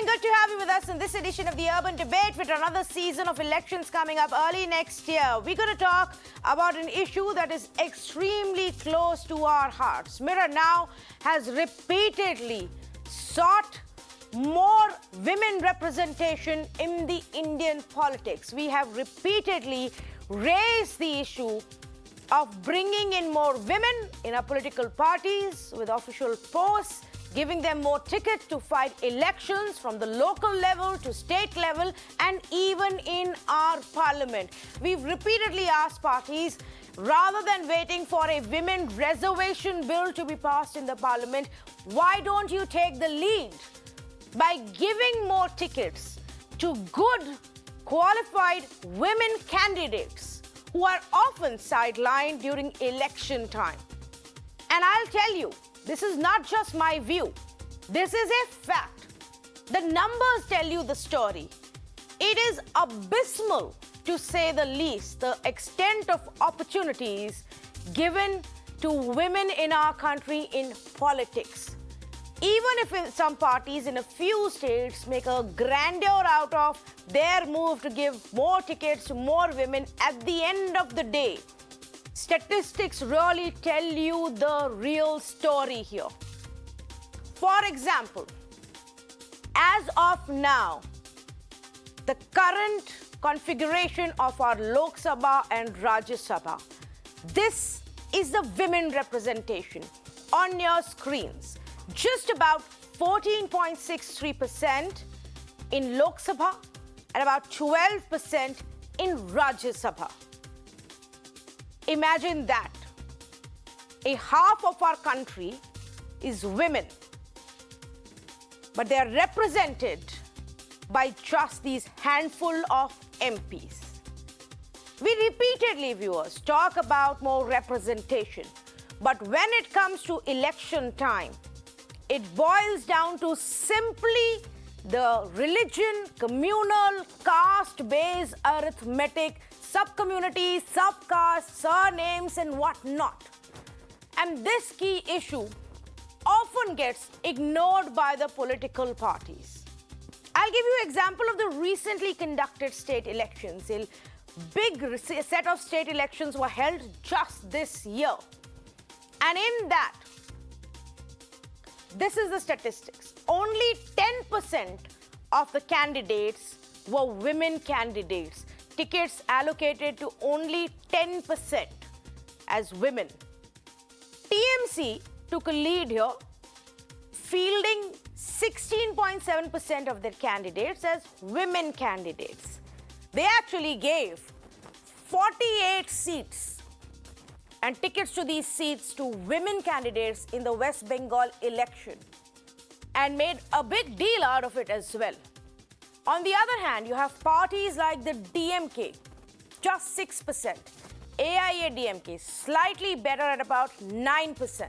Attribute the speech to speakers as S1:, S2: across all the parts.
S1: evening. Good to have you with us in this edition of the Urban Debate with another season of elections coming up early next year. We're going to talk about an issue that is extremely close to our hearts. Mirror Now has repeatedly sought more women representation in the Indian politics. We have repeatedly raised the issue of bringing in more women in our political parties with official posts, giving them more tickets to fight elections from the local level to state level and even in our parliament. We've repeatedly asked parties, rather than waiting for a women reservation bill to be passed in the parliament, why don't you take the lead by giving more tickets to good, qualified women candidates who are often sidelined during election time? And I'll tell you, this is not just my view. This is a fact. The numbers tell you the story. It is abysmal, to say the least, the extent of opportunities given to women in our country in politics. Even if some parties in a few states make a grandeur out of their move to give more tickets to more women, at the end of the day, statistics really tell you the real story here. For example, as of now, the current configuration of our Lok Sabha and Rajya Sabha, this is the women representation on your screens. Just about 14.63% in Lok Sabha and about 12% in Rajya Sabha. Imagine that. A half of our country is women, but they are represented by just these handful of MPs. We repeatedly, viewers, talk about more representation, but when it comes to election time, it boils down to simply the religion, communal, caste-based arithmetic, sub-communities, sub-castes, surnames and whatnot. And this key issue often gets ignored by the political parties. I'll give you an example of the recently conducted state elections. A big set of state elections were held just this year. And in that, this is the statistics. Only 10% of the candidates were women candidates. Tickets allocated to only 10% as women. TMC took a lead here, fielding 16.7% of their candidates as women candidates. They actually gave 48 seats and tickets to these seats to women candidates in the West Bengal election and made a big deal out of it as well. On the other hand, you have parties like the DMK, just 6%. AIADMK, slightly better at about 9%.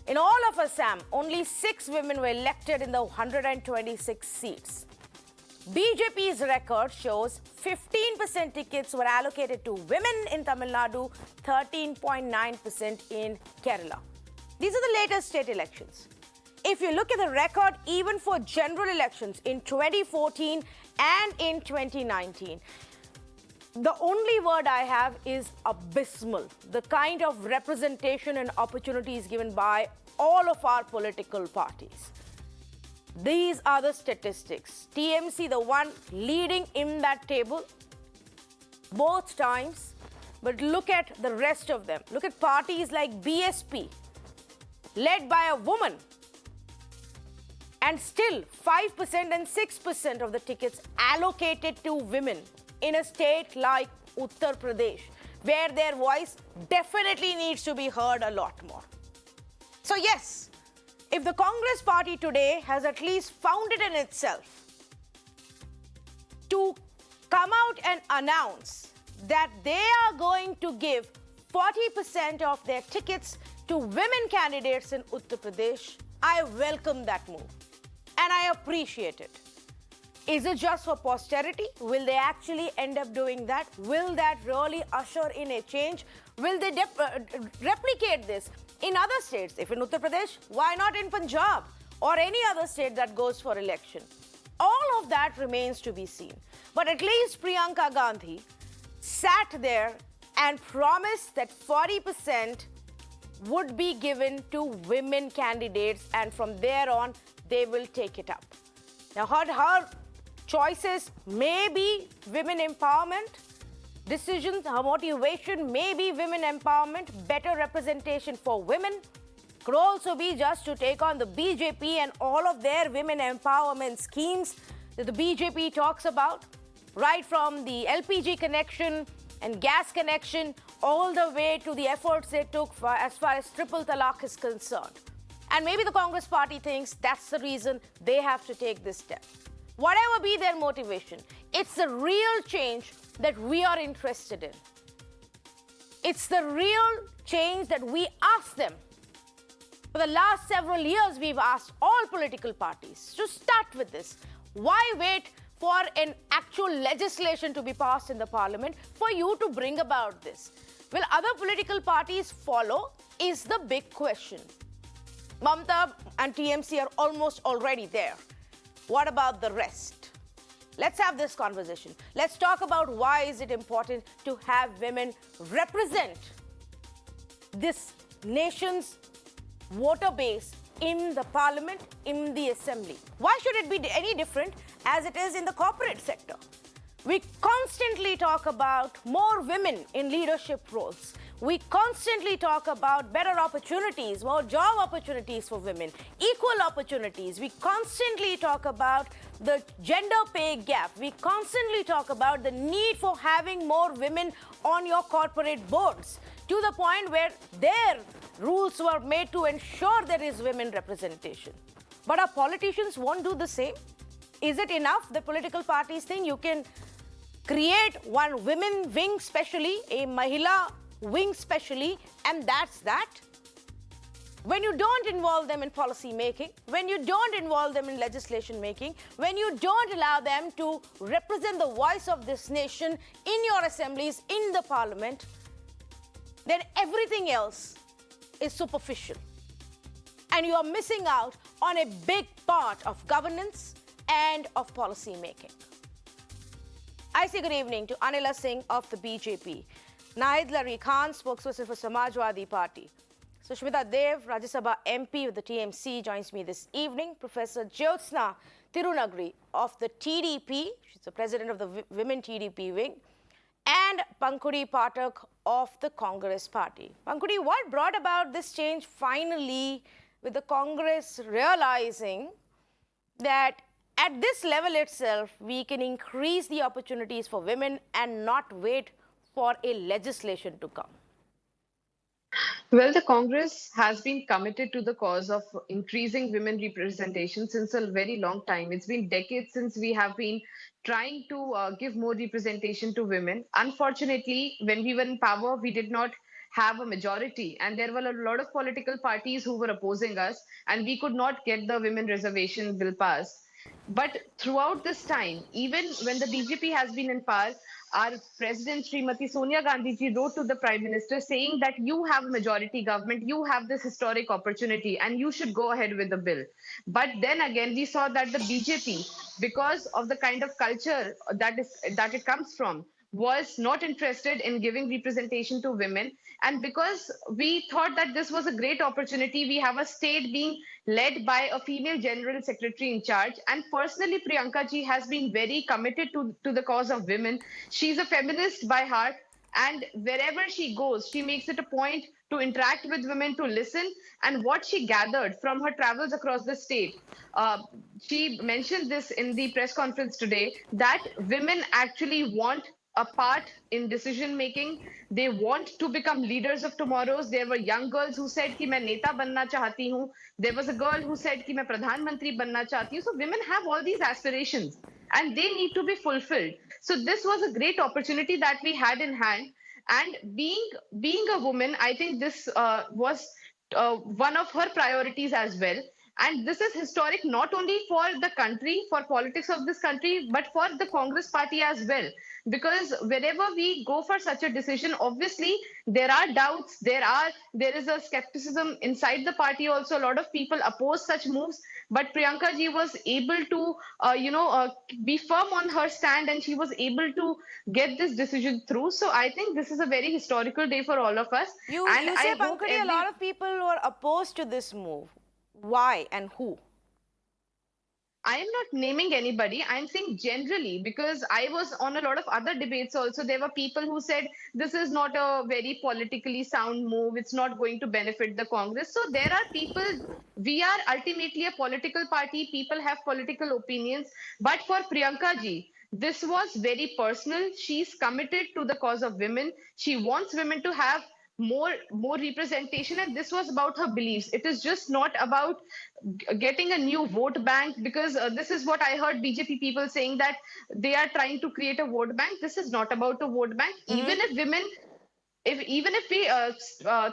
S1: In all of Assam, only 6 women were elected in the 126 seats. BJP's record shows 15% tickets were allocated to women in Tamil Nadu, 13.9% in Kerala. These are the latest state elections. If you look at the record, even for general elections in 2014 and in 2019, the only word I have is abysmal. The kind of representation and opportunities given by all of our political parties. These are the statistics. TMC, the one leading in that table both times. But look at the rest of them. Look at parties like BSP, led by a woman. And still, 5% and 6% of the tickets allocated to women in a state like Uttar Pradesh, where their voice definitely needs to be heard a lot more. So yes, if the Congress party today has at least found it in itself to come out and announce that they are going to give 40% of their tickets to women candidates in Uttar Pradesh, I welcome that move and I appreciate it. Is it just for posterity? Will they actually end up doing that? Will that really usher in a change? Will they replicate this in other states? If in Uttar Pradesh, why not in Punjab or any other state that goes for election? All of that remains to be seen. But at least Priyanka Gandhi sat there and promised that 40% would be given to women candidates, and from there on, they will take it up. Now, her choices may be women empowerment, decisions, her motivation may be women empowerment, better representation for women, could also be just to take on the BJP and all of their women empowerment schemes that the BJP talks about, right from the LPG connection and gas connection all the way to the efforts they took as far as triple talaq is concerned. And maybe the Congress party thinks that's the reason they have to take this step. Whatever be their motivation, it's the real change that we are interested in. It's the real change that we ask them. For the last several years, we've asked all political parties to start with this. Why wait for an actual legislation to be passed in the parliament for you to bring about this? Will other political parties follow? Is the big question. Mamata and TMC are almost already there. What about the rest? Let's have this conversation. Let's talk about why is it important to have women represent this nation's voter base in the parliament, in the assembly. Why should it be any different as it is in the corporate sector? We constantly talk about more women in leadership roles. We constantly talk about better opportunities, more job opportunities for women, equal opportunities. We constantly talk about the gender pay gap. We constantly talk about the need for having more women on your corporate boards, to the point where their rules were made to ensure there is women representation. But our politicians won't do the same. Is it enough the political parties think you can create one women wing specially, a Mahila wing specially, and that's that? When you don't involve them in policy making, when you don't involve them in legislation making, when you don't allow them to represent the voice of this nation in your assemblies, in the parliament, then everything else is superficial. And you are missing out on a big part of governance and of policy making. I say good evening to Anila Singh of the BJP, Nahid Lari Khan, spokesperson for Samajwadi Party, Sushmita Dev, Rajya Sabha MP with the TMC, joins me this evening, Professor Jyotsna Tirunagri of the TDP, she's the president of the Women TDP wing, and Pankuri Pathak of the Congress party. Pankuri, what brought about this change finally with the Congress realizing that at this level itself, we can increase the opportunities for women and not wait for a legislation to come?
S2: Well, the Congress has been committed to the cause of increasing women representation since a very long time. It's been decades since we have been trying to give more representation to women. Unfortunately, when we were in power, we did not have a majority, and there were a lot of political parties who were opposing us, and we could not get the women reservation bill passed. But throughout this time, even when the BJP has been in power, our President Srimati Sonia Gandhi ji wrote to the Prime Minister saying that you have a majority government, you have this historic opportunity, and you should go ahead with the bill. But then again, we saw that the BJP, because of the kind of culture that it comes from, was not interested in giving representation to women. And because we thought that this was a great opportunity, we have a state being led by a female general secretary in charge. And personally, Priyanka ji has been very committed to the cause of women. She's a feminist by heart. And wherever she goes, she makes it a point to interact with women, to listen. And what she gathered from her travels across the state, she mentioned this in the press conference today, that women actually want a part in decision making. They want to become leaders of tomorrows. There were young girls who said कि मैं नेता बनना चाहती हूँ. There was a girl who said कि मैं प्रधानमंत्री बनना चाहती हूँ. So women have all these aspirations and they need to be fulfilled. So this was a great opportunity that we had in hand. And being a woman, I think this was one of her priorities as well. And this is historic not only for the country, for politics of this country, but for the Congress party as well. Because wherever we go for such a decision, obviously there are doubts, there is a skepticism inside the party also. A lot of people oppose such moves, but Priyanka ji was able to, be firm on her stand, and she was able to get this decision through. So I think this is a very historical day for all of us, and
S1: You say,
S2: I hope
S1: Pankaj, a lot of people were opposed to this move. Why and who?
S2: I am not naming anybody. I'm saying generally, because I was on a lot of other debates also. There were people who said this is not a very politically sound move. It's not going to benefit the Congress. So there are people, we are ultimately a political party. People have political opinions. But for Priyanka ji, this was very personal. She's committed to the cause of women. She wants women to have more representation, and this was about her beliefs. It is just not about getting a new vote bank, because this is what I heard BJP people saying, that they are trying to create a vote bank. This is not about a vote bank. Even if women, if even if we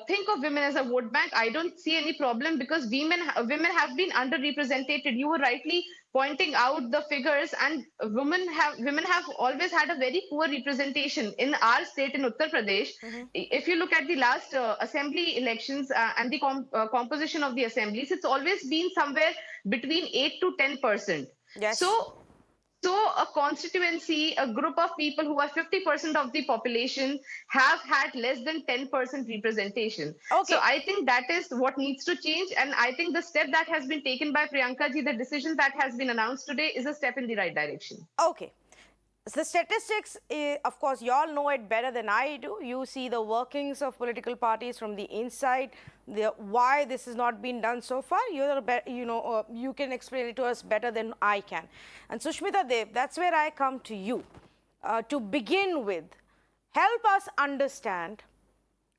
S2: think of women as a vote bank, I don't see any problem, because women have been underrepresented. You were rightly pointing out the figures, and women have always had a very poor representation in our state, in Uttar Pradesh. If you look at the last assembly elections, and the composition of the assemblies, it's always been somewhere between 8 to 10%.
S1: Yes.
S2: So a constituency, a group of people who are 50% of the population, have had less than 10% representation.
S1: Okay.
S2: So I think that is what needs to change. And I think the step that has been taken by Priyanka ji, the decision that has been announced today, is a step in the right direction.
S1: Okay. The statistics, of course, you all know it better than I do. You see the workings of political parties from the inside, why this has not been done so far. You can explain it to us better than I can. And Sushmita Dev, that's where I come to you. To begin with, help us understand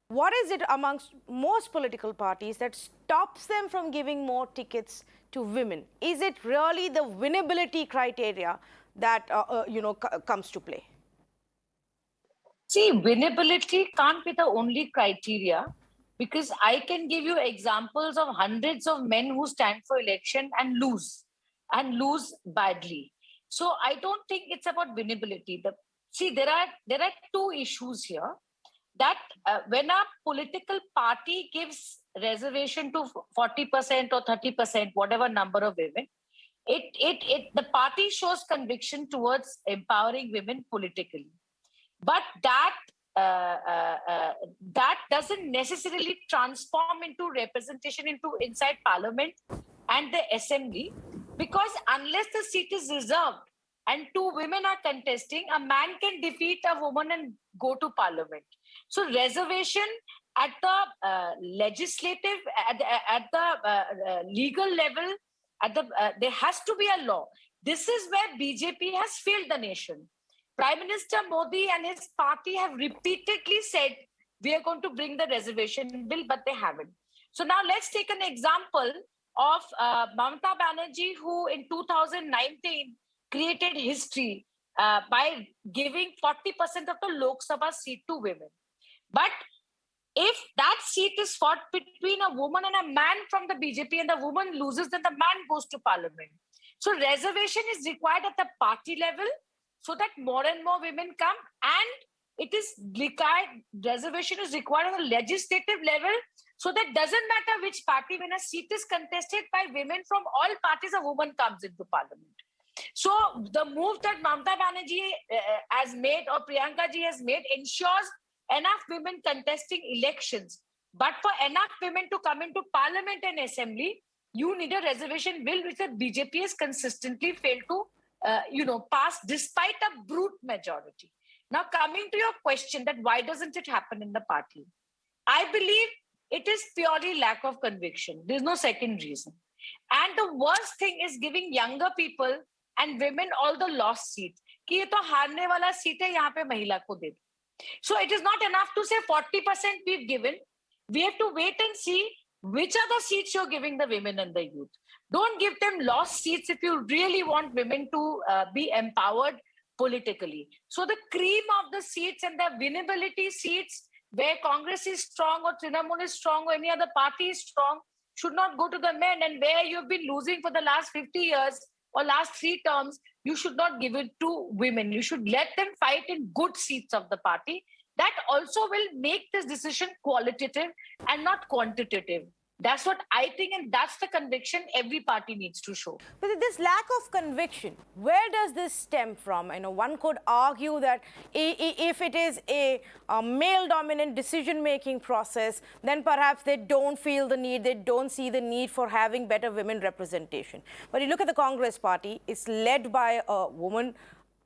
S1: what is it amongst most political parties that stops them from giving more tickets to women? Is it really the winnability criteria that comes to play?
S3: See, winnability can't be the only criteria, because I can give you examples of hundreds of men who stand for election and lose badly. So I don't think it's about winnability. There are two issues here. That when a political party gives reservation to 40% or 30%, whatever number of women, the party shows conviction towards empowering women politically. But that doesn't necessarily transform into representation inside parliament and the assembly, because unless the seat is reserved and two women are contesting, a man can defeat a woman and go to parliament. So reservation at the legislative, at the legal level, there has to be a law. This is where BJP has failed the nation. Prime Minister Modi and his party have repeatedly said, we are going to bring the reservation bill, but they haven't. So now let's take an example of Mamata Banerjee, who in 2019 created history by giving 40% of the Lok Sabha seat to women. But if that seat is fought between a woman and a man from the BJP and the woman loses, then the man goes to parliament. So reservation is required at the party level so that more and more women come, and it is required, reservation is required on the legislative level, so that doesn't matter which party, when a seat is contested by women from all parties, a woman comes into parliament. So the move that Mamata Banerjee has made, or Priyanka ji has made, ensures enough women contesting elections. But for enough women to come into parliament and assembly, you need a reservation bill, which the BJP has consistently failed to pass despite a brute majority. Now, coming to your question that why doesn't it happen in the party? I believe it is purely lack of conviction. There's no second reason. And the worst thing is giving younger people and women all the lost seats. कि ये तो हारने वाला seat है, यहाँ पे महिला को दे. So it is not enough to say 40% we've given. We have to wait and see which are the seats you're giving the women and the youth. Don't give them lost seats if you really want women to be empowered politically. So the cream of the seats and the winnability seats where Congress is strong or Trinamool is strong or any other party is strong, should not go to the men, and where you've been losing for the last 50 years or last 3 terms, you should not give it to women. You should let them fight in good seats of the party. That also will make this decision qualitative and not quantitative. That's what I think, and that's the conviction every party needs to show.
S1: But this lack of conviction, where does this stem from? One could argue that if it is a male-dominant decision-making process, then perhaps they don't feel the need, they don't see the need for having better women representation. But you look at the Congress party, it's led by a woman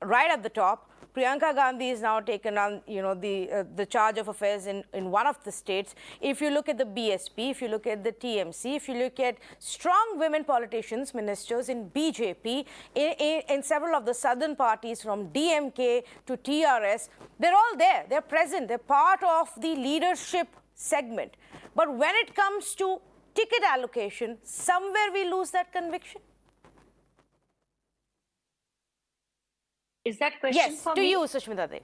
S1: right at the top. Priyanka Gandhi is now taken on, the charge of affairs in one of the states. If you look at the BSP, if you look at the TMC, if you look at strong women politicians, ministers in BJP, in several of the southern parties from DMK to TRS, they're all there. They're present. They're part of the leadership segment. But when it comes to ticket allocation, somewhere we lose that conviction.
S3: Is that question
S1: yes,
S3: for
S1: to
S3: me?
S1: you, Sushmita Dev.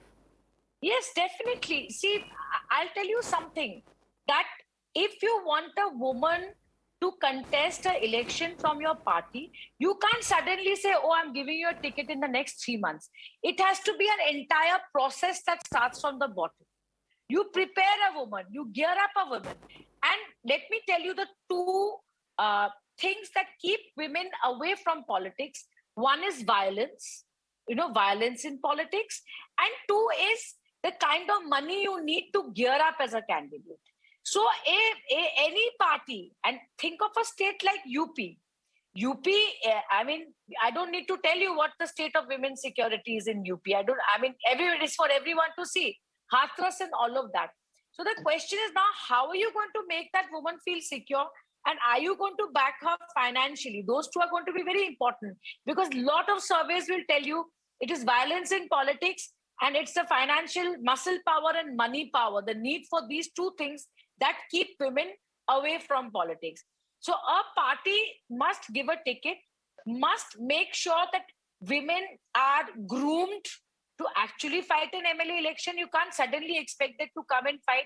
S3: Yes, definitely. See, I'll tell you something, that if you want a woman to contest an election from your party, you can't suddenly say, oh, I'm giving you a ticket in the next 3 months. It has to be an entire process that starts from the bottom. You prepare a woman, you gear up a woman. And let me tell you the two things that keep women away from politics. One is violence. Violence in politics. And two is the kind of money you need to gear up as a candidate. So any party, and think of a state like UP. I don't need to tell you what the state of women's security is in UP. It's for everyone to see. Hathras and all of that. So the question is now, how are you going to make that woman feel secure? And are you going to back her financially? Those two are going to be very important, because a lot of surveys will tell you it is violence in politics and it's the financial muscle power and money power, the need for these two things that keep women away from politics. So a party must give a ticket, must make sure that women are groomed to actually fight an MLA election. You can't suddenly expect them to come and fight.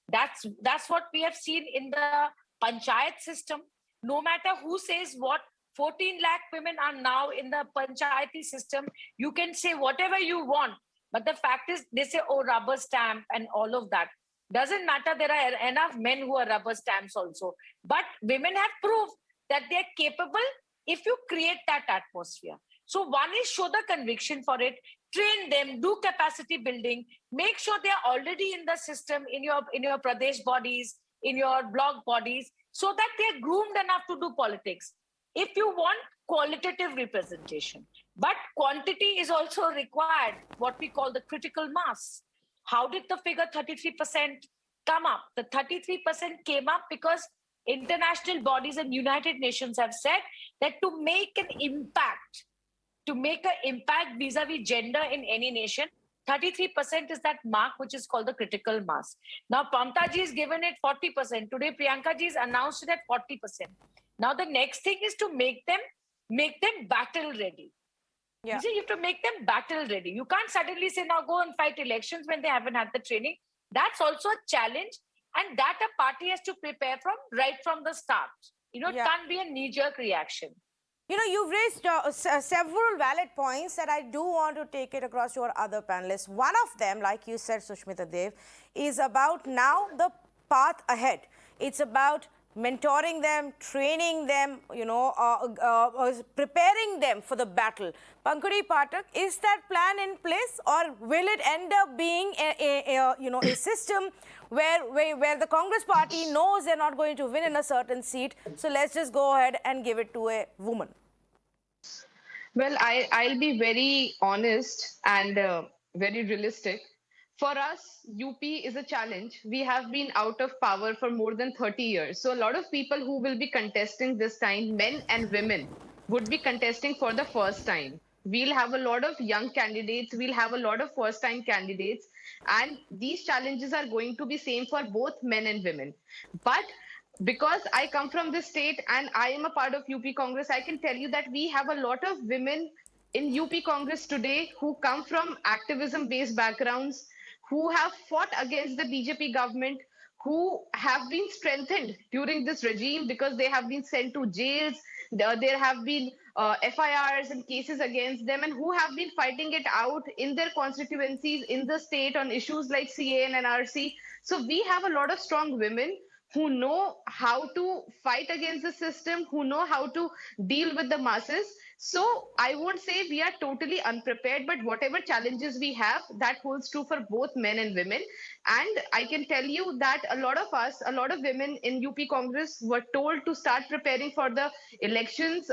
S3: That's what we have seen in the panchayat system. No matter who says what, 14 lakh women are now in the panchayati system. You can say whatever you want, but the fact is they say, oh, rubber stamp and all of that. Doesn't matter, there are enough men who are rubber stamps also. But women have proved that they're capable if you create that atmosphere. So one is show the conviction for it, train them, do capacity building, make sure they're already in the system, in your Pradesh bodies, in your block bodies, so that they're groomed enough to do politics. If you want qualitative representation, but quantity is also required, what we call the critical mass. How did the figure 33% come up? The 33% came up because international bodies and United Nations have said that to make an impact vis-a-vis gender in any nation, 33% is that mark which is called the critical mass. Now, Mamta ji is given it 40%. Today, Priyanka ji is announced it at 40%. Now, the next thing is to make them battle ready.
S1: Yeah.
S3: You see, you have to make them battle ready. You can't suddenly say, now go and fight elections when they haven't had the training. That's also a challenge, and that a party has to prepare right from the start. It can't be a knee-jerk reaction.
S1: You've raised several valid points that I do want to take it across to our other panelists. One of them, like you said, Sushmita Dev, is about now the path ahead. It's about mentoring them, training them, preparing them for the battle. Pankaj Pathak, is that plan in place, or will it end up being a system where the Congress party knows they're not going to win in a certain seat, so let's just go ahead and give it to a woman?
S2: Well, I'll be very honest and very realistic. For us, UP is a challenge. We have been out of power for more than 30 years. So a lot of people who will be contesting this time, men and women, would be contesting for the first time. We'll have a lot of young candidates. We'll have a lot of first-time candidates. And these challenges are going to be same for both men and women. But because I come from this state and I am a part of UP Congress, I can tell you that we have a lot of women in UP Congress today who come from activism-based backgrounds, who have fought against the BJP government, who have been strengthened during this regime because they have been sent to jails. There have been FIRs and cases against them, and who have been fighting it out in their constituencies in the state on issues like CA and NRC. So we have a lot of strong women who know how to fight against the system, who know how to deal with the masses. So I won't say we are totally unprepared, but whatever challenges we have, that holds true for both men and women. And I can tell you that a lot of us, a lot of women in UP Congress were told to start preparing for the elections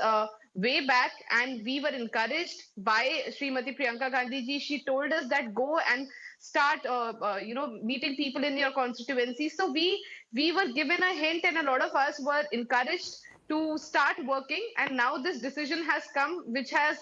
S2: way back, and we were encouraged by Srimati Priyanka Gandhi ji. She told us that go and start meeting people in your constituency. So we were given a hint, and a lot of us were encouraged to start working. And now this decision has come, which has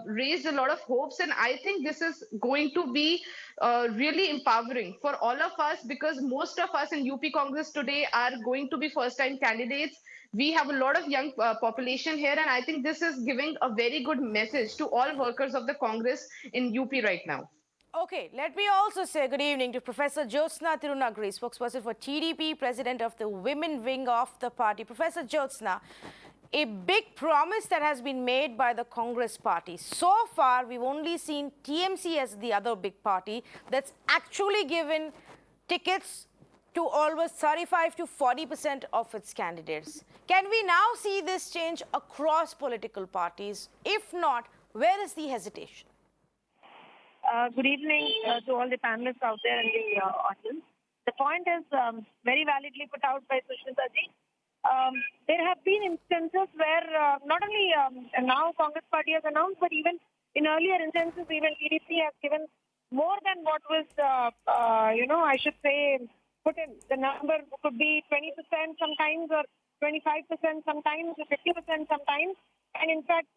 S2: raised a lot of hopes. And I think this is going to be really empowering for all of us, because most of us in UP Congress today are going to be first time candidates. We have a lot of young population here, and I think this is giving a very good message to all workers of the Congress in UP right now.
S1: Okay, let me also say good evening to Professor Jyotsna Tirunagari, spokesperson for TDP, president of the women wing of the party. Professor Jyotsna, a big promise that has been made by the Congress party. So far, we've only seen TMC as the other big party that's actually given tickets to almost 35 to 40% of its candidates. Can we now see this change across political parties? If not, where is the hesitation?
S4: Good evening to all the panelists out there in the audience. The point is very validly put out by Sushmita ji. There have been instances where not only now Congress party has announced, but even in earlier instances, even TDP has given more than what was, I should say, put in. The number could be 20% sometimes, or 25% sometimes, or 50% sometimes. And in fact,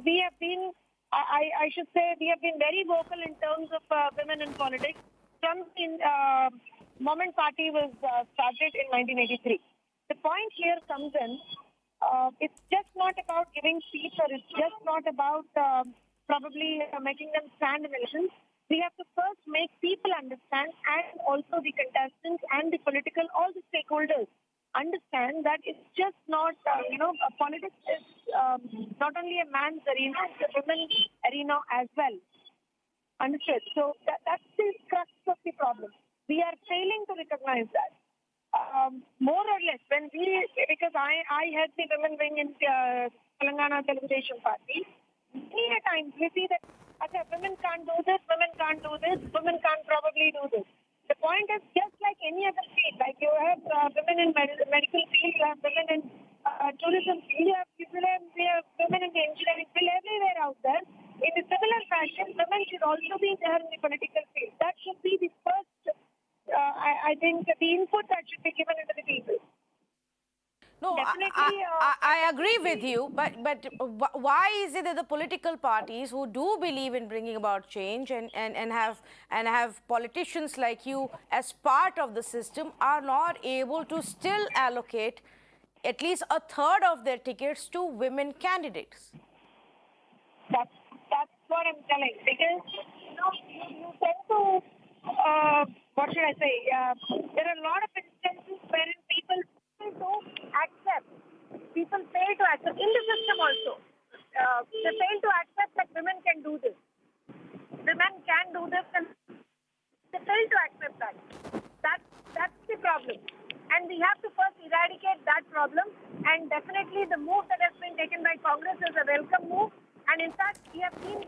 S4: we have been, I should say, we have been very vocal in terms of women in politics from the moment party was started in 1983. The point here comes in, it's just not about giving seats, or it's just not about probably making them stand in elections. We have to first make people understand, and also the contestants and the political, all the stakeholders understand that it's just not, politics is not only a man's arena, it's a women's arena as well. Understood? So that's the crux of the problem. We are failing to recognize that. More or less, because I had the women wing in Telangana Telugu Desam Party, many a times we see that women can't do this, women can't do this, women can't probably do this. The point is, just like any other field, like you have women in medical field, you have women in tourism field, you have women in the engineering field, everywhere out there. In a similar fashion, women should also be there in the political field. That should be the first, I think, the input that should be given into the people.
S1: No, I agree with you, but why is it that the political parties who do believe in bringing about change and have politicians like you as part of the system are not able to still allocate at least a third of their tickets to women candidates?
S4: That's what I'm telling, because you tend to what should I say? There are a lot of instances wherein people fail to accept in the system also. They fail to accept that women can do this. Women can do this, and they fail to accept that. That's the problem. And we have to first eradicate that problem. And definitely the move that has been taken by Congress is a welcome move. And in fact, we have been,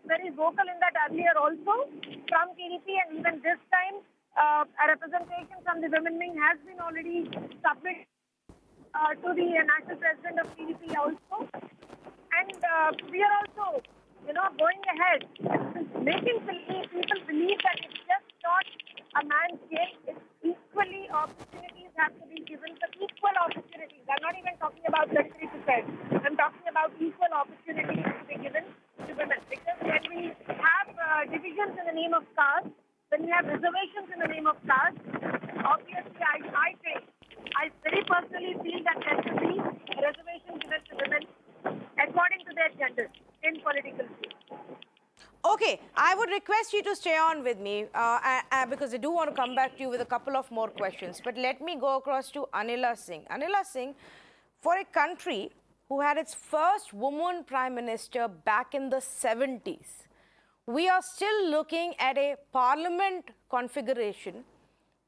S4: very vocal in that earlier also from TDP, and even this time, a representation from the women wing has been already submitted to the national president of TDP also. And we are also, going ahead, making people believe that it's just not a man's game. It's equally opportunities have to be given, for equal opportunities. I'm not even talking about 33%. I'm talking about equal opportunities to be given to women. Because when we have divisions in the name of caste, when we have reservations in the name of caste, obviously I very personally feel that there should be a reservation given to women according to their gender in political field.
S1: Okay, I would request you to stay on with me because I do want to come back to you with a couple of more questions. But let me go across to Anila Singh. Anila Singh, for a country who had its first woman prime minister back in the 70s, we are still looking at a parliament configuration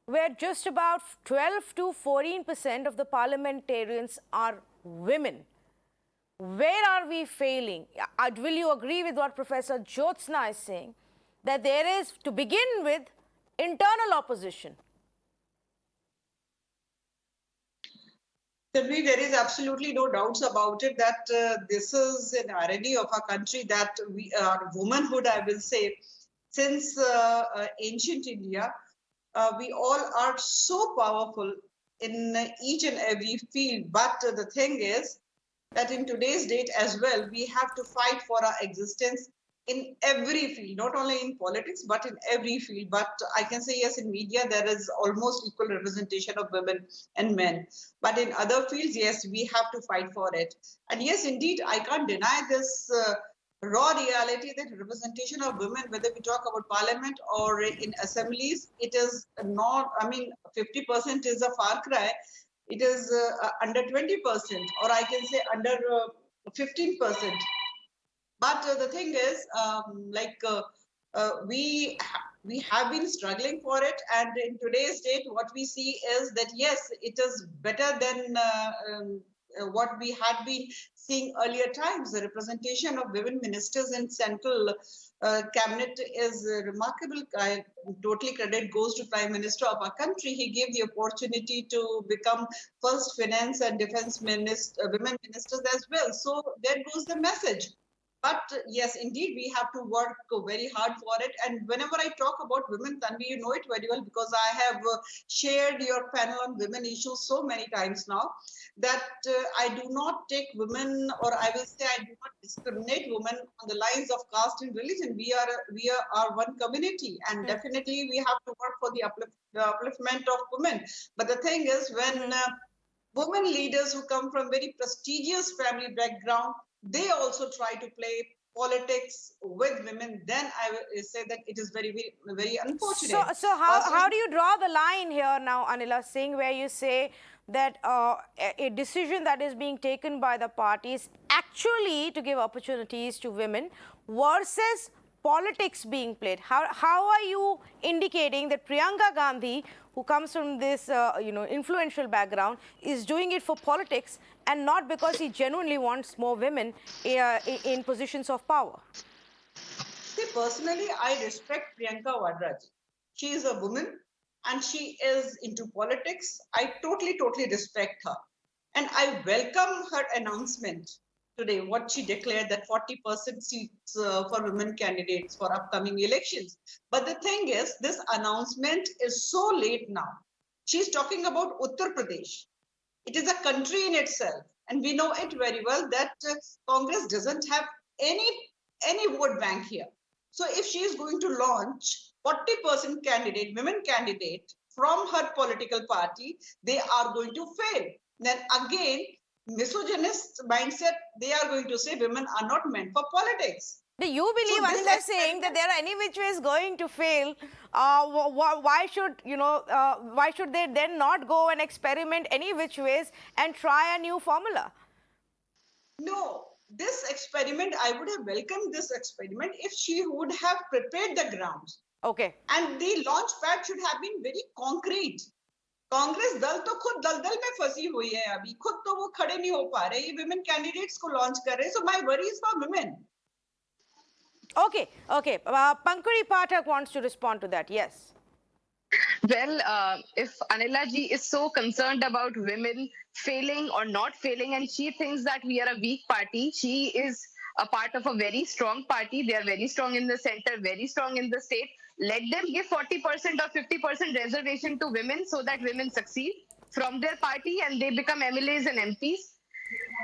S1: where just about 12 to 14% of the parliamentarians are women. Where are we failing? Will you agree with what Professor Jyotsna is saying, that there is, to begin with, internal opposition?
S5: Certainly, there is absolutely no doubts about it that this is an irony of our country that we are womanhood, I will say, since ancient India, we all are so powerful in each and every field. But the thing is that in today's date as well, we have to fight for our existence in every field, not only in politics, but in every field. But I can say, yes, in media, there is almost equal representation of women and men. But in other fields, yes, we have to fight for it. And yes, indeed, I can't deny this raw reality that representation of women, whether we talk about parliament or in assemblies, it is not, 50% is a far cry. It is under 20%, or I can say under 15%. But the thing is, we have been struggling for it, and in today's date, what we see is that yes, it is better than what we had been seeing earlier times. The representation of women ministers in central cabinet is remarkable. Totally credit goes to Prime Minister of our country. He gave the opportunity to become first finance and defense minister, women ministers as well. So there goes the message. But yes, indeed, we have to work very hard for it. And whenever I talk about women, Tanvi, you know it very well because I have shared your panel on women issues so many times now that I do not take women, or I will say I do not discriminate women on the lines of caste and religion. We are one community, and definitely we have to work for the upliftment of women. But the thing is, when women leaders who come from very prestigious family background, they also try to play politics with women, then I will say that it is very, very, very unfortunate.
S1: So how do you draw the line here now, Anila Singh, where you say that a decision that is being taken by the parties actually to give opportunities to women versus politics being played? How are you indicating that Priyanka Gandhi, who comes from this influential background, is doing it for politics and not because he genuinely wants more women in positions of power?
S5: See, personally, I respect Priyanka Vadra. She is a woman and she is into politics. I totally respect her. And I welcome her announcement today, what she declared, that 40% seats for women candidates for upcoming elections. But the thing is, this announcement is so late now. She's talking about Uttar Pradesh. It is a country in itself. And we know it very well that Congress doesn't have any vote bank here. So if she is going to launch 40% candidate, women candidate from her political party, they are going to fail. Then again, misogynist mindset, they are going to say women are not meant for politics.
S1: Do you believe, Anila, saying that they are any which ways going to fail? Why should they then not go and experiment any which ways and try a new formula?
S5: No, this experiment, I would have welcomed this experiment if she would have prepared the grounds.
S1: Okay.
S5: And the launch pad should have been very concrete. Congress दल तो खुद दलदल में फंसी हुई है अभी, खुद तो वो खड़े नहीं हो पा रहे, ये women candidates को launch कर रहे हैं. So my worry is for women.
S1: Okay. Pankuri Pathak wants to respond to that. Yes.
S2: Well, if Anila ji is so concerned about women failing or not failing, and she thinks that we are a weak party, she is a part of a very strong party. They are very strong in the center, very strong in the state. Let them give 40% or 50% reservation to women so that women succeed from their party and they become MLAs and MPs.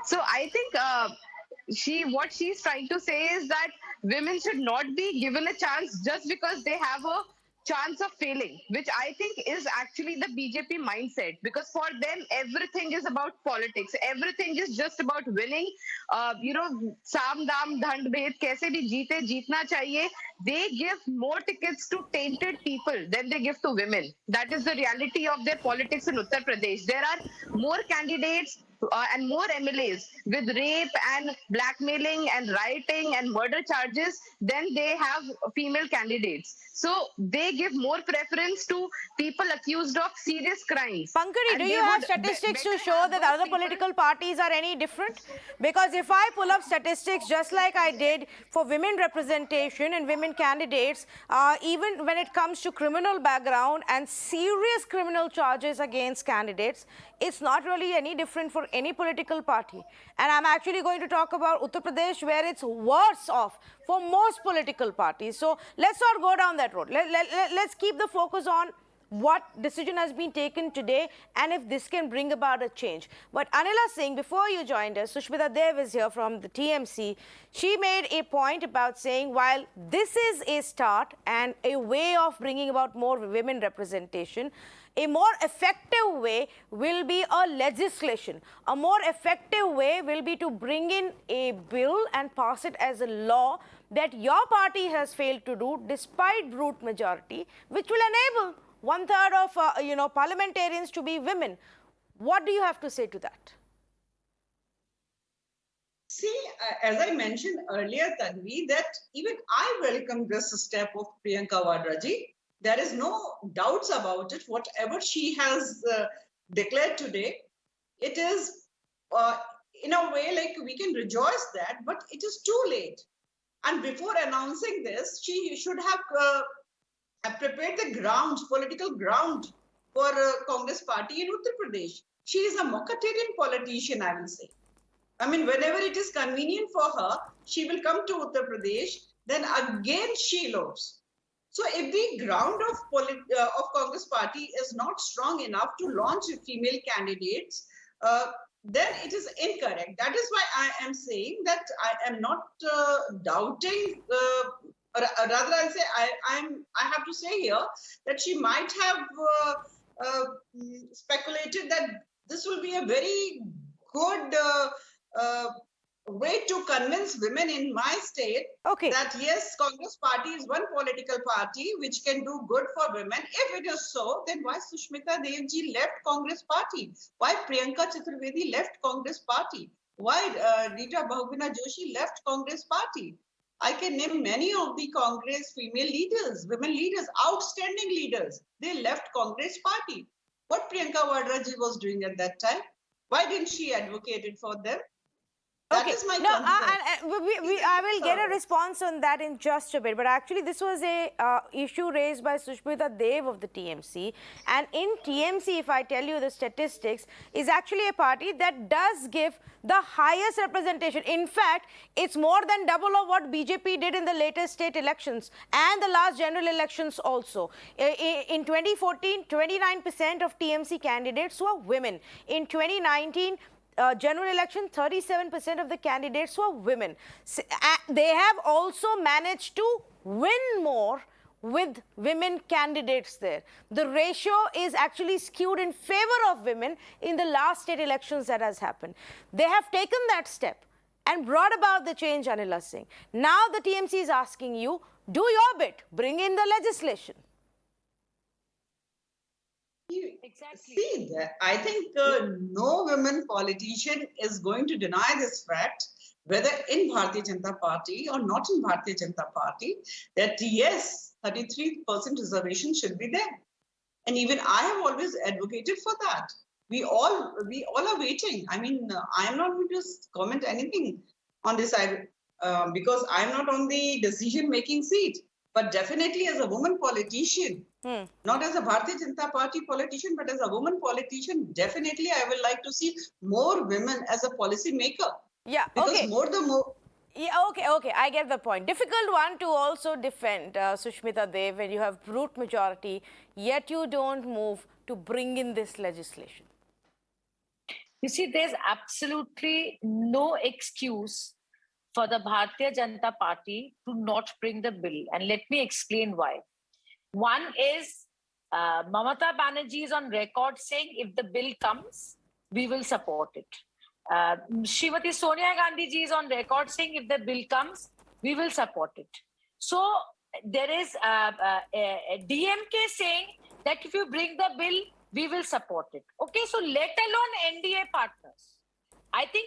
S2: So I think what she's trying to say is that women should not be given a chance just because they have a chance of failing, which I think is actually the BJP mindset, because for them everything is about politics, everything is just about winning. Saam dam dhand bhed kaise bhi jeete jeetna chahiye. They give more tickets to tainted people than they give to women. That is the reality of their politics in Uttar Pradesh. There are more candidates and more MLAs with rape and blackmailing and rioting and murder charges than they have female candidates. So they give more preference to people accused of serious crimes.
S1: Pankari,
S2: And
S1: do
S2: they
S1: you have
S2: would
S1: statistics to
S2: better
S1: show
S2: have
S1: that
S2: those
S1: other
S2: people-
S1: political parties are any different? Because if I pull up statistics just like I did for women representation and women candidates, even when it comes to criminal background and serious criminal charges against candidates, it's not really any different for any political party. And I'm actually going to talk about Uttar Pradesh, where it's worse off for most political parties. So let's not go down that road. Let's keep the focus on what decision has been taken today and if this can bring about a change. But Anila Singh, before you joined us, Sushmita Dev is here from the TMC. She made a point about saying while this is a start and a way of bringing about more women representation, a more effective way will be a legislation. A more effective way will be to bring in a bill and pass it as a law that your party has failed to do despite brute majority, which will enable 1/3 of parliamentarians to be women. What do you have to say to that?
S5: See, as I mentioned earlier, Tanvi, that even I welcome this step of Priyanka Vadra ji. There is no doubts about it. Whatever she has declared today, it is in a way like we can rejoice that, but it is too late. And before announcing this, she should have prepared the ground, political ground for Congress party in Uttar Pradesh. She is a Mokatarian politician, I will say. I mean, whenever it is convenient for her, she will come to Uttar Pradesh, then again she elopes. So if the ground of Congress party is not strong enough to launch female candidates, then it is incorrect. That is why I am saying that I am not doubting. Rather, I'll say I have to say here that she might have speculated that this will be a very good way to convince women in my state that yes, Congress party is one political party which can do good for women. If it is so, then why Sushmita Dev ji left Congress party? Why Priyanka Chaturvedi left Congress party? Why Rita Bahuguna Joshi left Congress party? I can name many of the Congress female leaders, women leaders, outstanding leaders. They left Congress party. What Priyanka Vadra ji was doing at that time? Why didn't she advocate it for them? That is my concern.
S1: I will get a response on that in just a bit. But actually, this was a issue raised by Sushmita Dev of the TMC. And in TMC, if I tell you the statistics, is actually a party that does give the highest representation. In fact, it's more than double of what BJP did in the latest state elections and the last general elections also. In 2014, 29% of TMC candidates were women. In 2019, general election, 37% of the candidates were women. They have also managed to win more with women candidates there. The ratio is actually skewed in favor of women in the last state elections that has happened. They have taken that step and brought about the change, Anila Singh. Now the TMC is asking you, do your bit, bring in the legislation.
S3: Exactly.
S5: See, I think no women politician is going to deny this fact, whether in Bharatiya Janata Party or not in Bharatiya Janata Party, that yes, 33% reservation should be there. And even I have always advocated for that. We all are waiting. I mean, I am not going to comment anything on this because I am not on the decision-making seat. But definitely as a woman politician, not as a Bharatiya Janata Party politician, but as a woman politician, definitely I would like to see more women as a policy maker.
S1: Yeah,
S5: because
S1: okay.
S5: more the more.
S1: Yeah, okay, I get the point. Difficult one to also defend, Sushmita Dev, when you have brute majority, yet you don't move to bring in this legislation.
S3: You see, there's absolutely no excuse for the Bharatiya Janata Party to not bring the bill. And let me explain why. One is Mamata Banerjee is on record saying if the bill comes, we will support it. Srimati Sonia Gandhi ji is on record saying if the bill comes, we will support it. So there is DMK saying that if you bring the bill, we will support it. Okay, so let alone NDA partners. I think,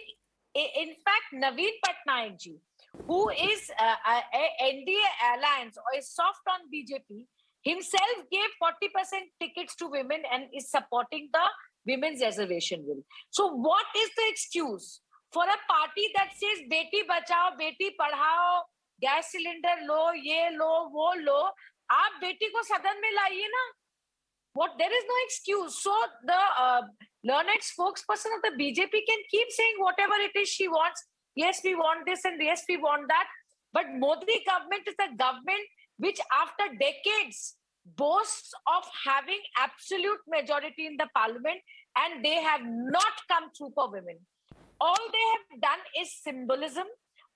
S3: in fact, Naveen Patnaik ji, who is a NDA alliance or is soft on BJP, himself gave 40% tickets to women and is supporting the women's reservation bill. So what is the excuse for a party that says beti bachao, beti padhao, gas cylinder lo, ye lo, wo lo, aap beti ko sadan mein laiye na? What, there is no excuse. So the learned spokesperson of the BJP can keep saying whatever it is she wants. Yes, we want this and yes, we want that. But Modi government is a government which after decades boasts of having absolute majority in the parliament, and they have not come through for women. All they have done is symbolism.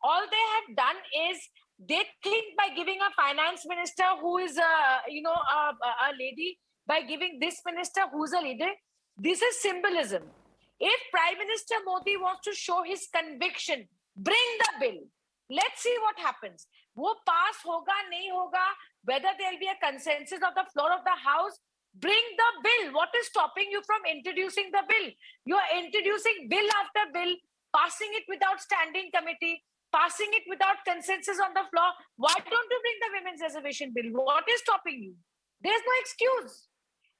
S3: All they have done is they think by giving a finance minister who is a lady, by giving this minister who's a leader, this is symbolism. If Prime Minister Modi wants to show his conviction, bring the bill. Let's see what happens. Wo pass hoga, nahi hoga, whether there'll be a consensus of the floor of the house, bring the bill. What is stopping you from introducing the bill? You are introducing bill after bill, passing it without standing committee, passing it without consensus on the floor. Why don't you bring the women's reservation bill? What is stopping you? There's no excuse.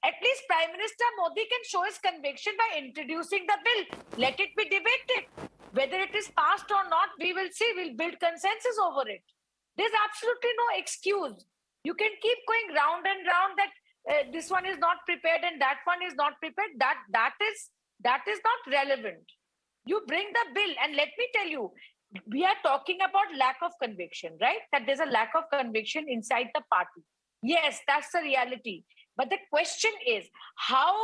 S3: At least Prime Minister Modi can show his conviction by introducing the bill. Let it be debated. Whether it is passed or not, we will see. We'll build consensus over it. There's absolutely no excuse. You can keep going round and round that this one is not prepared and that one is not prepared. That is not relevant. You bring the bill, and let me tell you, we are talking about lack of conviction, right? That there's a lack of conviction inside the party. Yes, that's the reality. But the question is, how?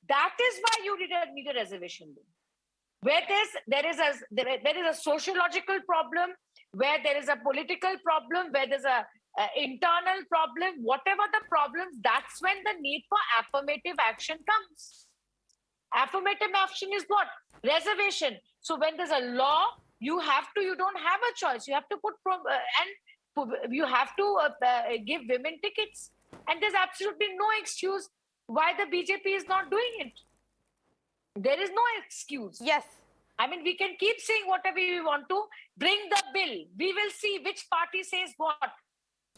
S3: That is why you need a reservation bill. Where there is a sociological problem, where there is a political problem, where there's a internal problem, whatever the problems, that's when the need for affirmative action comes. Affirmative action is what? Reservation. So when there's a law, you don't have a choice. You have to you have to give women tickets. And there's absolutely no excuse why the BJP is not doing it. There is no excuse.
S1: Yes.
S3: I mean, we can keep saying whatever we want to. Bring the bill. We will see which party says what.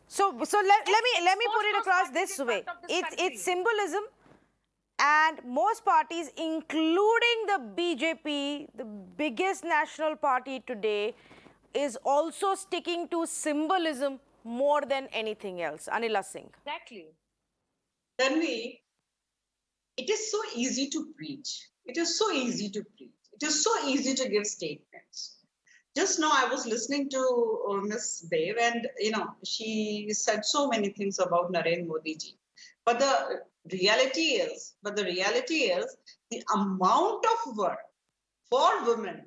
S1: So let me put it across this way. It's symbolism, and most parties, including the BJP, the biggest national party today, is also sticking to symbolism more than anything else. Anila Singh.
S3: Exactly.
S5: Tanvi, it is so easy to preach. It is so easy to preach. It is so easy to give statements. Just now I was listening to Ms. Dev, and she said so many things about Narendra Modi ji. But the reality is the amount of work for women.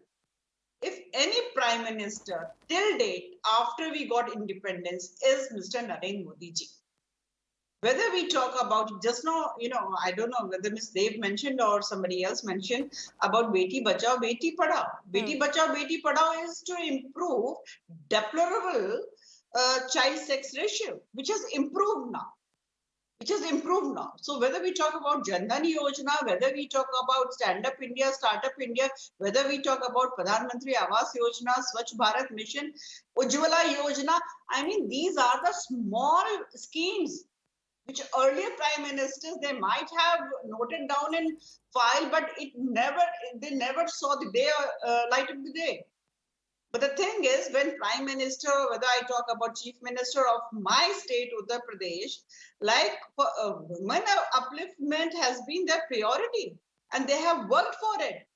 S5: If any prime minister till date after we got independence is Mr. Narendra Modi ji. Whether we talk about just now, I don't know whether Ms. Dev mentioned or somebody else mentioned about Beti Bachao, Beti Padhao. Beti Bachao, Beti Padhao is to improve deplorable child sex ratio, which has improved now. So whether we talk about Jan Dhan Yojana, whether we talk about Stand Up India, Startup India, whether we talk about Pradhan Mantri Awas Yojana, Swachh Bharat Mission, Ujjwala Yojana, I mean, these are the small schemes which earlier prime ministers, they might have noted down in file, but they never saw the day, light of the day. But the thing is, when prime minister, whether I talk about chief minister of my state, Uttar Pradesh, like women upliftment has been their priority, and they have worked for it.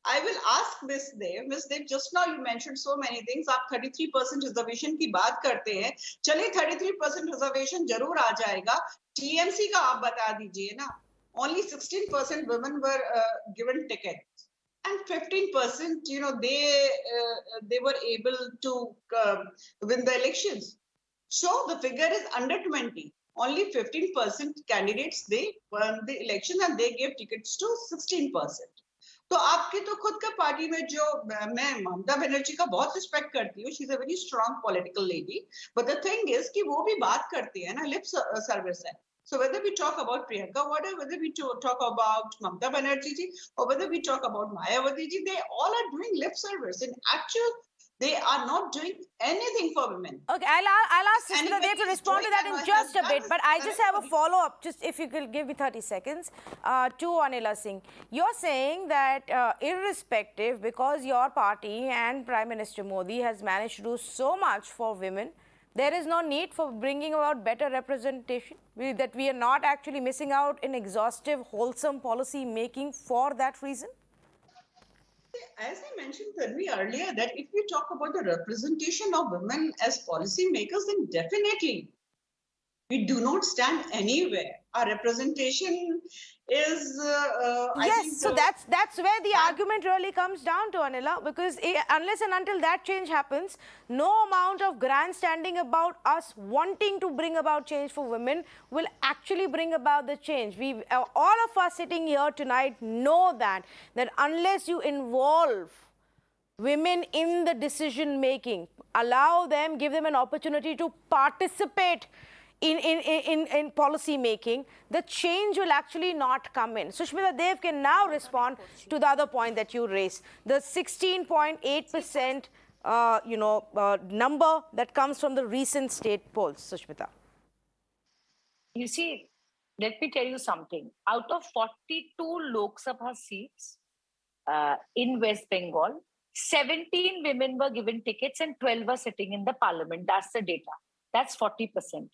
S5: I will ask Ms. Dev. Ms. Dev, just now you mentioned so many things. आप 33% reservation की बात करते हैं. चलिए 33% reservation जरूर आ जाएगा. TMC का आप बता दीजिए ना. Only 16% women were given tickets, and 15%, they were able to win the elections. So the figure is under 20. only 15% candidates, they won the election and they gave tickets to 16%. तो आपकी तो खुद का पार्टी में जो मैं ममता बनर्जी का बहुत रिस्पेक्ट करती हूँ, she is a very strong political lady, but the thing is कि वो भी बात करती है ना, लिप सर्विस है. So whether we talk about Priyanka Vada, whether we talk about Mamata Banerjee ji, or whether we talk about Mayawati ji, they all are doing lip service. In actual, they are not doing anything for women.
S1: Okay, I'll ask Sushmita Dev to respond to that in just a bit, but I just have a follow-up, just if you could give me 30 seconds, to Anila Singh. You're saying that irrespective, because your party and Prime Minister Modi has managed to do so much for women, there is no need for bringing about better representation, that we are not actually missing out in exhaustive, wholesome policy making for that reason?
S5: As I mentioned Tanvi earlier, that if we talk about the representation of women as policy makers, then definitely we do not stand anywhere. Our representation is,
S1: yes, so that's where the argument really comes down to, Anila, because unless and until that change happens, no amount of grandstanding about us wanting to bring about change for women will actually bring about the change. We, all of us sitting here tonight know that unless you involve women in the decision making, allow them, give them an opportunity to participate in policy making, the change will actually not come in. Sushmita Dev can now respond to the other point that you raised, the 16.8% number that comes from the recent state polls. Sushmita.
S3: You see, let me tell you something. Out of 42 Lok Sabha seats in West Bengal, 17 women were given tickets and 12 were sitting in the parliament. That's the data. That's 40%.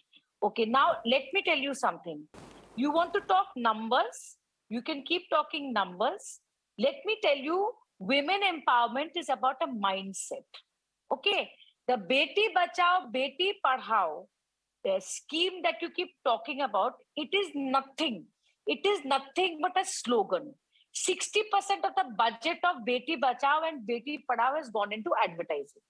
S3: Okay, now let me tell you something. You want to talk numbers? You can keep talking numbers. Let me tell you, women empowerment is about a mindset. Okay, the Beti Bachao, Beti Padhao, the scheme that you keep talking about, it is nothing. It is nothing but a slogan. 60% of the budget of Beti Bachao and Beti Padhao has gone into advertising.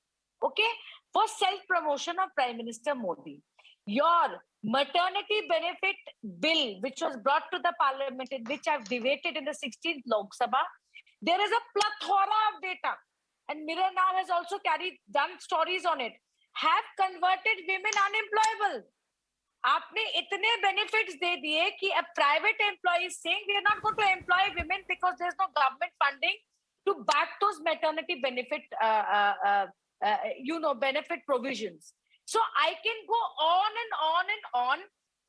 S3: Okay, for self-promotion of Prime Minister Modi. Your maternity benefit bill, which was brought to the parliament, in which I've debated in the 16th Lok Sabha, there is a plethora of data. And Mirror now has also done stories on it. Have converted women unemployable. आपने इतने benefits दे दिए कि a private employee is saying we are not going to employ women because there's no government funding to back those maternity benefit, benefit provisions. So I can go on and on and on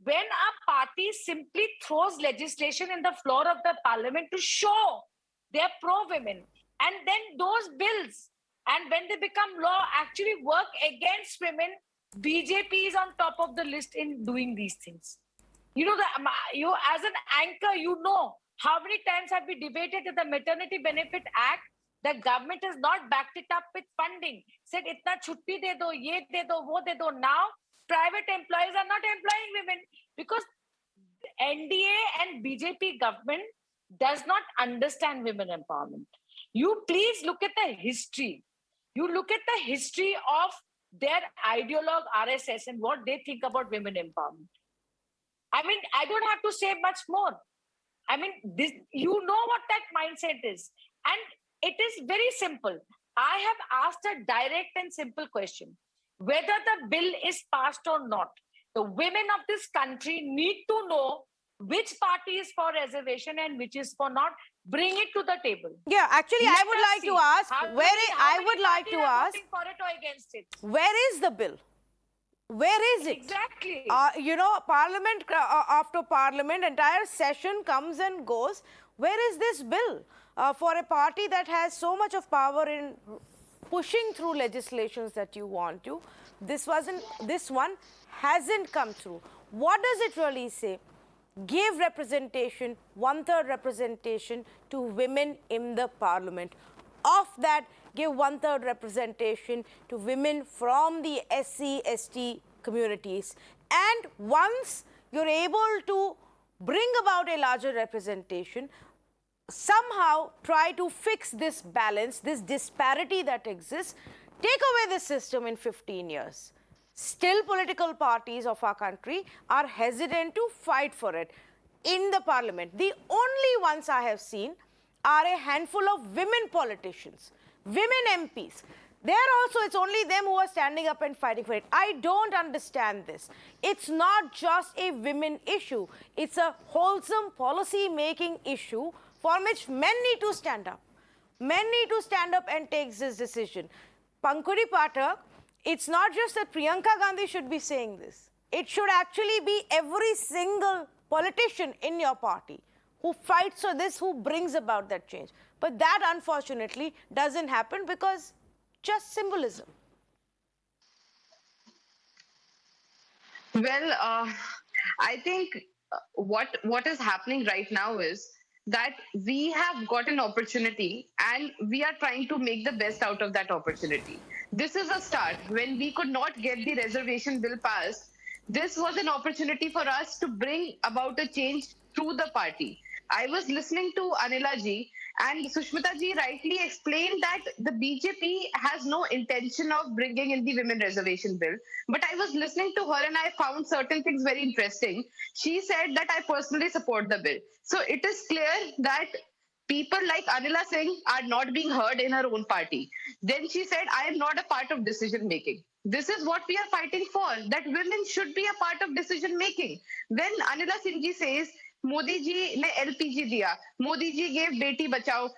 S3: when a party simply throws legislation in the floor of the parliament to show they're pro-women. And then those bills, and when they become law, actually work against women. BJP is on top of the list in doing these things. You know, you as an anchor, you know how many times have we debated that the Maternity Benefit Act, the government has not backed it up with funding. Said, itna chutti de do, ye de do, wo de do. Now, private employees are not employing women because NDA and BJP government does not understand women empowerment. You please look at the history. You look at the history of their ideologue RSS and what they think about women empowerment. I mean, I don't have to say much more. I mean, this, you know what that mindset is. And it is very simple. I have asked a direct and simple question. Whether the bill is passed or not, the women of this country need to know which party is for reservation and which is for not. Bring it to the table.
S1: Yeah, actually, I would like to ask,
S3: for it or against it.
S1: Where is the bill? Where is it?
S3: Exactly.
S1: Parliament after parliament, entire session comes and goes. Where is this bill? For a party that has so much of power in pushing through legislations that you want to, this one hasn't come through. What does it really say? Give representation, 1/3 representation to women in the parliament. Of that, give 1/3 representation to women from the SC, ST communities. And once you're able to bring about a larger representation, somehow try to fix this balance, this disparity that exists, take away the system in 15 years. Still, political parties of our country are hesitant to fight for it in the parliament. The only ones I have seen are a handful of women politicians, women MPs. There also, it's only them who are standing up and fighting for it. I don't understand this. It's not just a women issue. It's a wholesome policy-making issue for which men need to stand up. Men need to stand up and take this decision. Pankuri Pathak, it's not just that Priyanka Gandhi should be saying this. It should actually be every single politician in your party who fights for this, who brings about that change. But that, unfortunately, doesn't happen because just symbolism.
S2: Well, I think what is happening right now is that we have got an opportunity and we are trying to make the best out of that opportunity. This is a start. When we could not get the reservation bill passed, this was an opportunity for us to bring about a change through the party. I was listening to Anila ji, and Sushmita ji rightly explained that the BJP has no intention of bringing in the women reservation bill. But I was listening to her and I found certain things very interesting. She said that I personally support the bill. So it is clear that people like Anila Singh are not being heard in her own party. Then she said, I am not a part of decision making. This is what we are fighting for, that women should be a part of decision making. When Anila Singh ji says, Modi ji ne LPG diya, Modi ji gave beti bachao,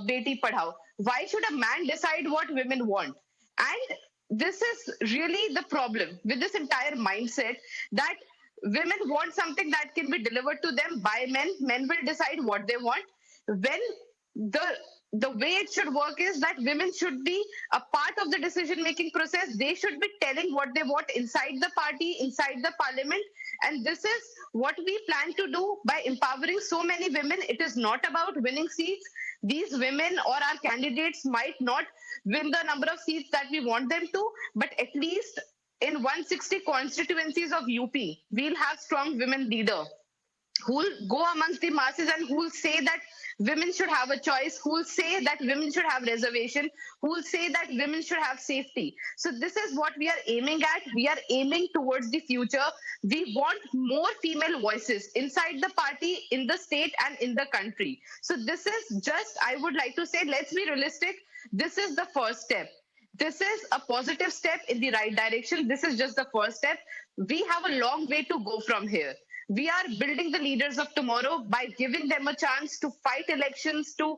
S2: beti padhao. Why should a man decide what women want? And this is really the problem with this entire mindset, that women want something that can be delivered to them by men. Men will decide what they want. When the way it should work is that women should be a part of the decision making process. They should be telling what they want inside the party, inside the parliament. And this is what we plan to do by empowering so many women. It is not about winning seats. These women or our candidates might not win the number of seats that we want them to, but at least in 160 constituencies of UP, we'll have strong women leaders who will go amongst the masses and who will say that women should have a choice, who will say that women should have reservation, who will say that women should have safety. So this is what we are aiming at. We are aiming towards the future. We want more female voices inside the party, in the state and in the country. So this is just, I would like to say, let's be realistic. This is the first step. This is a positive step in the right direction. This is just the first step. We have a long way to go from here. We are building the leaders of tomorrow by giving them a chance to fight elections, to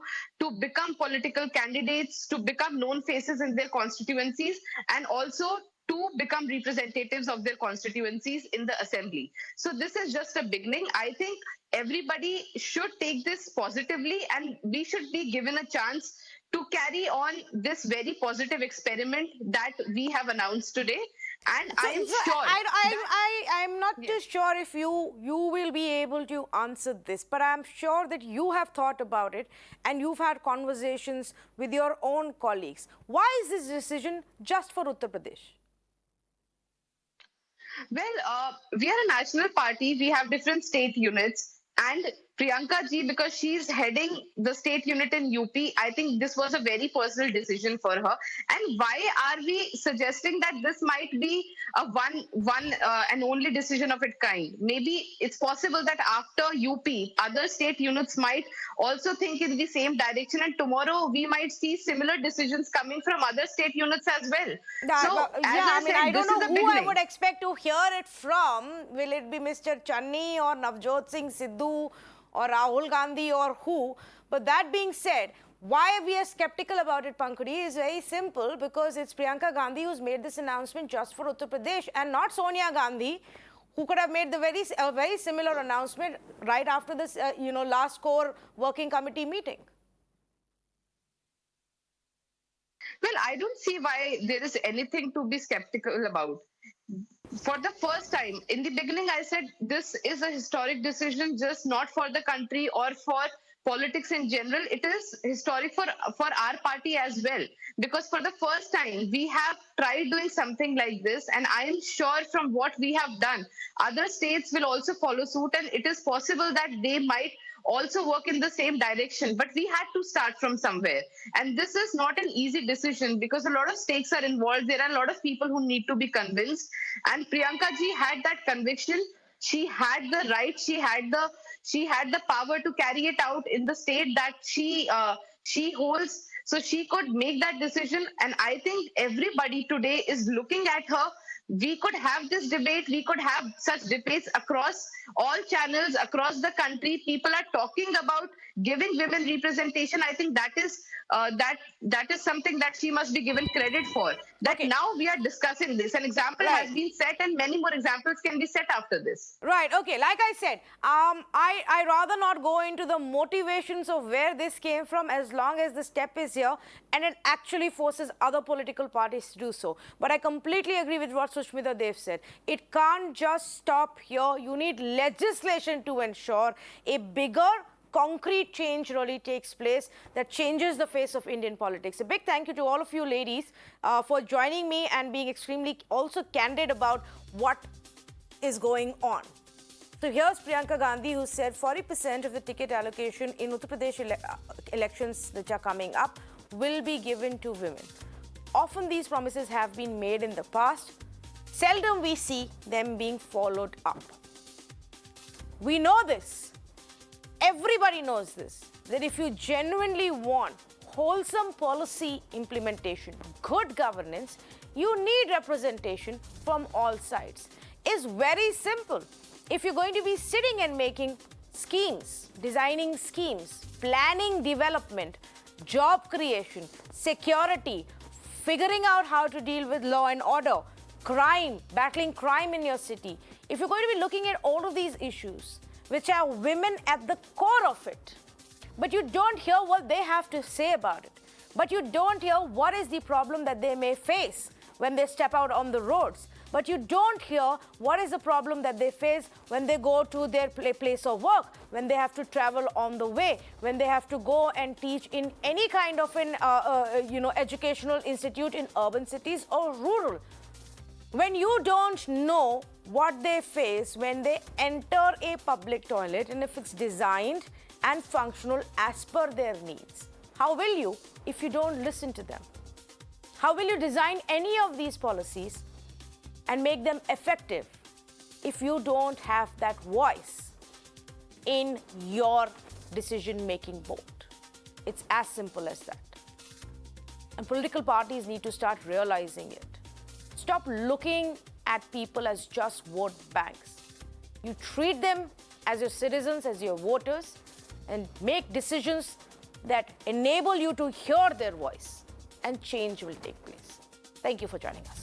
S2: become political candidates, to become known faces in their constituencies, and also to become representatives of their constituencies in the assembly. So this is just a beginning. I think everybody should take this positively, and we should be given a chance to carry on this very positive experiment that we have announced today. And I'm sure
S1: I'm not too sure if you will be able to answer this, but I'm sure that you have thought about it and you've had conversations with your own colleagues. Why is this decision just for Uttar Pradesh?
S2: Well, we are a national party. We have different state units. And Priyanka ji, because she's heading the state unit in UP, I think this was a very personal decision for her. And why are we suggesting that this might be a one and only decision of its kind? Maybe it's possible that after UP, other state units might also think in the same direction, and tomorrow we might see similar decisions coming from other state units as well.
S1: I don't know who I would expect to hear it from. Will it be Mr. Channi or Navjot Singh Sidhu or Rahul Gandhi or who? But that being said, why we are skeptical about it, Pankuri, is very simple, because it's Priyanka Gandhi who's made this announcement just for Uttar Pradesh, and not Sonia Gandhi, who could have made the very similar announcement right after this, last core working committee meeting.
S2: Well, I don't see why there is anything to be skeptical about. For the first time, in the beginning, I said this is a historic decision, just not for the country or for politics in general. It is historic for our party as well, because for the first time, we have tried doing something like this. And I am sure from what we have done, other states will also follow suit. And it is possible that they might also work in the same direction. But we had to start from somewhere. And this is not an easy decision because a lot of stakes are involved. There are a lot of people who need to be convinced. And Priyanka ji had that conviction. She had the right, she had the power to carry it out in the state that she holds. So she could make that decision. And I think everybody today is looking at her. We could have this debate. We could have such debates across all channels, across the country. People are talking about giving women representation. I think that is something that she must be given credit for. That now we are discussing this. An example has been set, and many more examples can be set after this.
S1: Right. Okay. Like I said, I rather not go into the motivations of where this came from, as long as the step is here and it actually forces other political parties to do so. But I completely agree with what Sushmita Dev said. It can't just stop here. You need legislation to ensure a bigger, concrete change really takes place that changes the face of Indian politics. A big thank you to all of you ladies for joining me and being extremely also candid about what is going on. So here's Priyanka Gandhi, who said 40% of the ticket allocation in Uttar Pradesh elections that are coming up will be given to women. Often these promises have been made in the past. Seldom we see them being followed up. We know this. Everybody knows this, that if you genuinely want wholesome policy implementation, good governance, you need representation from all sides. It's very simple. If you're going to be sitting and making schemes, designing schemes, planning development, job creation, security, figuring out how to deal with law and order, crime, battling crime in your city, if you're going to be looking at all of these issues, which are women at the core of it, but you don't hear what they have to say about it, but you don't hear what is the problem that they may face when they step out on the roads, but you don't hear what is the problem that they face when they go to their place of work, when they have to travel on the way, when they have to go and teach in any kind of an educational institute in urban cities or rural. When you don't know what they face when they enter a public toilet and if it's designed and functional as per their needs, how will you if you don't listen to them? How will you design any of these policies and make them effective if you don't have that voice in your decision-making board? It's as simple as that. And political parties need to start realizing it. Stop looking at people as just vote banks. You treat them as your citizens, as your voters, and make decisions that enable you to hear their voice, and change will take place. Thank you for joining us.